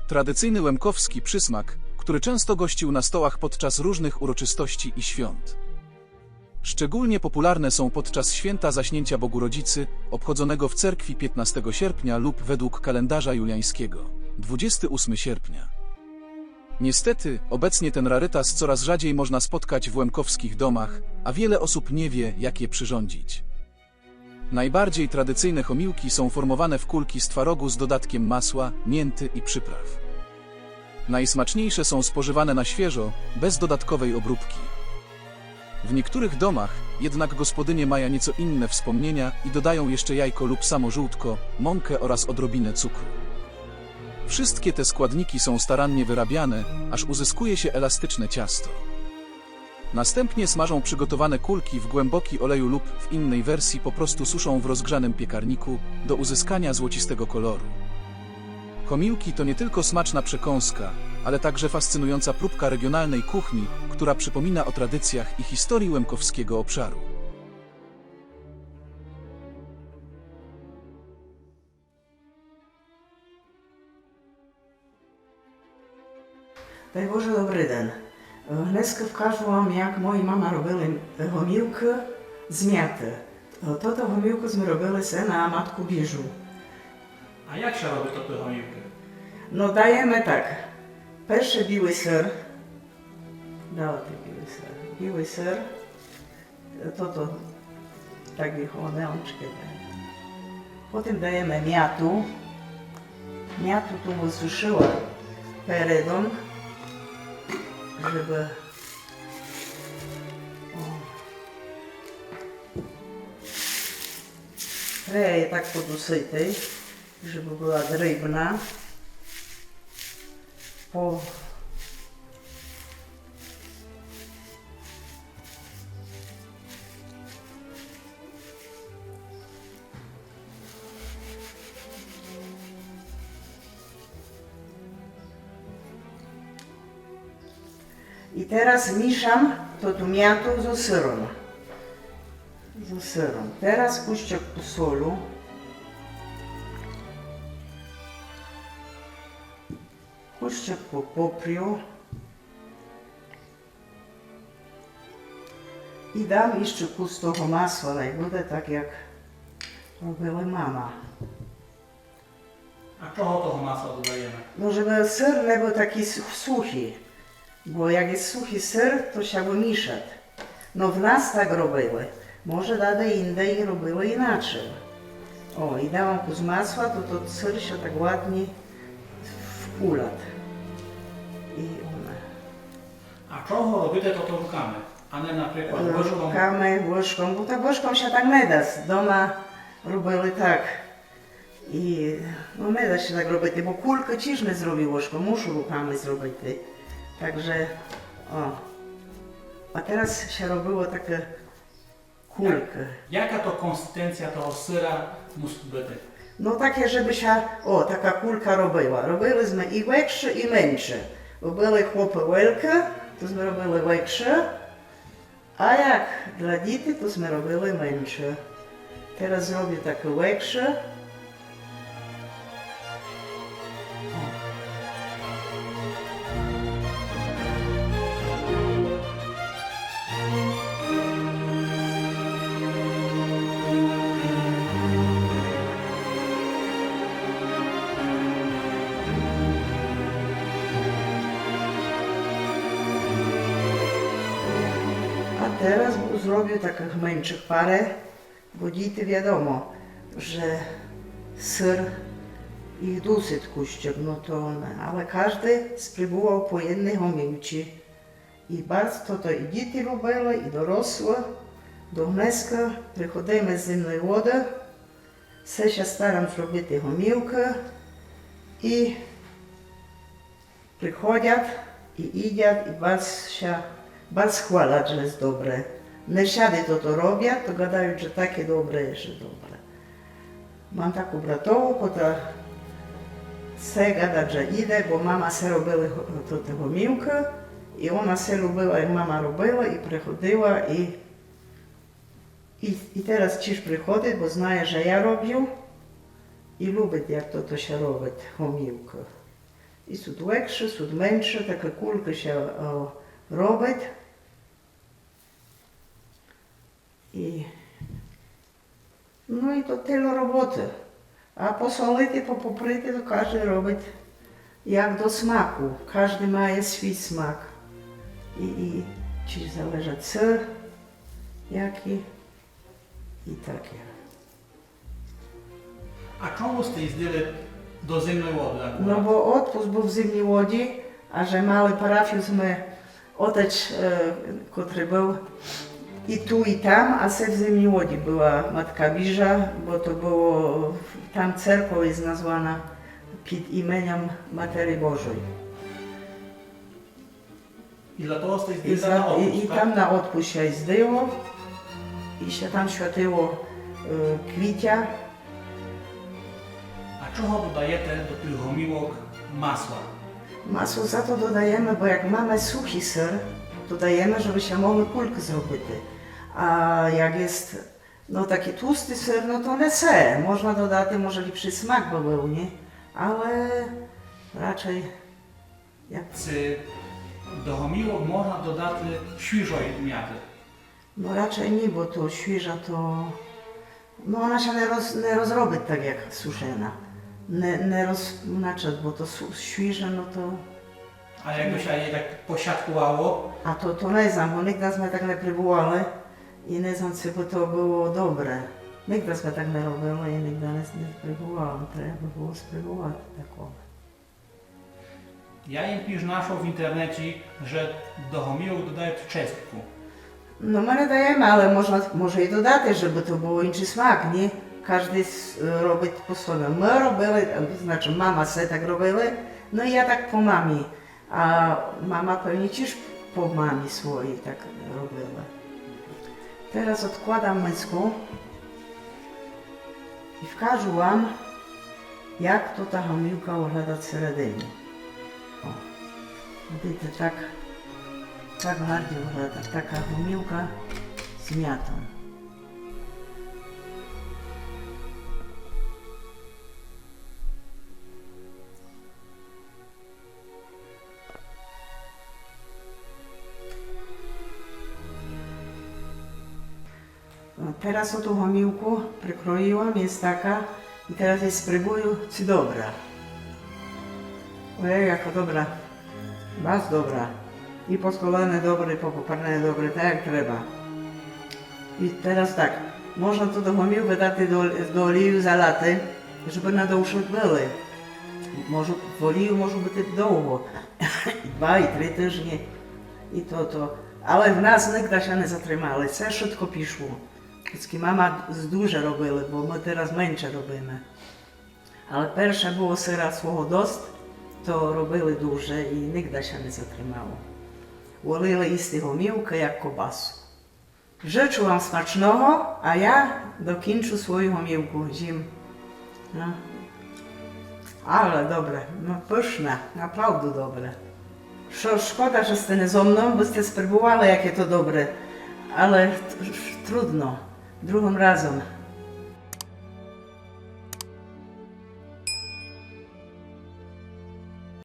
Tradycyjny łemkowski przysmak, który często gościł na stołach podczas różnych uroczystości i świąt. Szczególnie popularne są podczas święta Zaśnięcia Bogu Rodzicy, obchodzonego w cerkwi 15 sierpnia lub według kalendarza juliańskiego 28 sierpnia. Niestety, obecnie ten rarytas coraz rzadziej można spotkać w łemkowskich domach, a wiele osób nie wie, jak je przyrządzić. Najbardziej tradycyjne chomiłki są formowane w kulki z twarogu z dodatkiem masła, mięty i przypraw. Najsmaczniejsze są spożywane na świeżo, bez dodatkowej obróbki. W niektórych domach jednak gospodynie mają nieco inne wspomnienia i dodają jeszcze jajko lub samo żółtko, mąkę oraz odrobinę cukru. Wszystkie te składniki są starannie wyrabiane, aż uzyskuje się elastyczne ciasto. Następnie smażą przygotowane kulki w głębokim oleju lub w innej wersji po prostu suszą w rozgrzanym piekarniku do uzyskania złocistego koloru. Chomiłki to nie tylko smaczna przekąska, ale także fascynująca próbka regionalnej kuchni, która przypomina o tradycjach i historii łemkowskiego obszaru. Дай Боже, добрий день. Днеска вкажу вам, як мої мама робили гомілки з м'яти. Тото гомілку ми робили все на матку біжу. A jak się robi to tę chomiłkę? Ну, даємо так. Перше білий сир. Давайте білий сир. Білий сир. Тото так їх онелочки даємо. Потім даємо м'яту. М'яту ту висушила передом. Żeby треба її так подусити, щоб була дрібна. I teraz mieszam to miętę z serem. Teraz puszczę solu. Puszczę popriu. I dam jeszcze kus tego masła, i będzie tak jak robiła mama. A czego tego masła dodajemy? No żeby ser nie był taki suchy. Bo jak jest suchy ser, to się mieszać. No w nas tak robiły. Może dade indziej robiły inaczej. O, i dałam kus masła, to ser się tak ładnie wkula. I one. A czego robicie to rukami, a nie na przykład łyżką? Łyżką, bo tak łyżką się tak nie da. Z doma robili tak. I no nie da się tak robić, bo kulkę też nie zrobi łyżką, muszę rukami zrobić. Także, o. A teraz się robiło takie kulki. Jaka to konsystencja tego syra musi być? No takie, żeby się, o, taka kulka robiła. Robiliśmy i większe, i mniejsze. Bo były chłopy wielkie, tośmy robili większe, a jak dla dzieci, tośmy robili mniejsze. Teraz zrobię takie większe. Teraz zrobię takich mniejszych parę, bo dzieci wiadomo, że ser ich dosyć kuszczek, no to nie. Ale każdy spróbował po jednej homiłce. I bardzo to i dzieci robiły, i dorosłe. Do dneska przychodzimy z zimnej wody, все się staram zrobić homiłkę i przychodzą i idą i bardzo chwalą, że jest dobre. Nie siady to robią, to gadają, że takie dobre, że dobre. Mam taką bratową, która chce gadać, że idę, bo mama se robiła tę homiłkę i ona se lubiła, jak mama robiła i przychodziła i teraz też przychodzi, bo zna, że ja robię i lubi, jak to się robi, homiłkę. І тут легше, тут менше, таке кульки ще робить. І, ну і то тільки роботи. А посолити, поприти, то кожен робить як до смаку. Кожен має свій смак. І чи залежить сир, який, і таке. A czemu ste jeździli do zimnej wody akurat? No bo odpust był w zimnej łodzi, a że mały parafiuzmy otec, który był i tu i tam, a se w zimnej łodzi była Matka Biża, bo to było, tam cerkwa jest nazwana pod imieniem Materii Bożej. I dlatego ste I, jeździli na odpust, i tak? tam na odpust się jeździło i się tam świeciło kwicia. A czego dodajecie do tych homiłek masła? Masło za to dodajemy, bo jak mamy suchy ser, dodajemy, żeby się mogły kulki zrobić. A jak jest no, taki tłusty ser, no to nie se. Można dodać, może lepszy smak by był, nie? Ale raczej jak... Czy do homiłek można dodać świeżej miaty? No raczej nie, bo to świeża to... No ona się nie rozrobi tak jak suszena. Nie rozmaczać, bo to świeże, no to... A jakby się je tak posiadkowało, A to nie znam, bo nigdy sme tak nie próbowali i nie znam, czy by to było dobre. Nigdy sme tak nie robili i nigdy nie próbowałam. Trzeba by było spróbować takowe. ja im pisz naszło w internecie, że do homiłek dodają czestku. No my nie dajemy, ale może i dodać, żeby to było inny smak, nie? Każdy robi po sobie. My robili, znaczy mama se tak robili, no i ja tak po mamie. A mama pewnie też po mamie swojej tak robiła. Teraz odkładam misku i wkażę wam, jak to ta homiłka wygląda w seredinie. O, widzicie, tak bardziej wygląda, taka homiłka z miatą. Teraz o tą homiłku przykroiłam, jest taka i teraz jej spróbuję, czy dobra. Ojej, jaka dobra. Bardzo dobra. I posolone dobre, i popoparne dobre, tak jak trzeba. I teraz tak, można to do homiłki dać do oliju zalaty, żeby na dłuższe były. Może w oliju może być długo, 2 i 3 tygodnie i to. Ale w nas nigdy się nie zatrzymali, все szybko piszło. Wszystkie mama dużo robili, bo my teraz mniejsze robimy. Ale pierwsze było syra swого dost, to robili dużo i nigdy się nie zatrzymało. Wolili їсти homiłkę jak kobasu. Życzę wam smacznego, a ja dokończę swoją homiłkę zim. No. Ale dobre, no pyszne, naprawdę dobre. Szkoda, że ste nie ze mną, byście spróbowali jakie to dobre, ale trudno, drugim razem.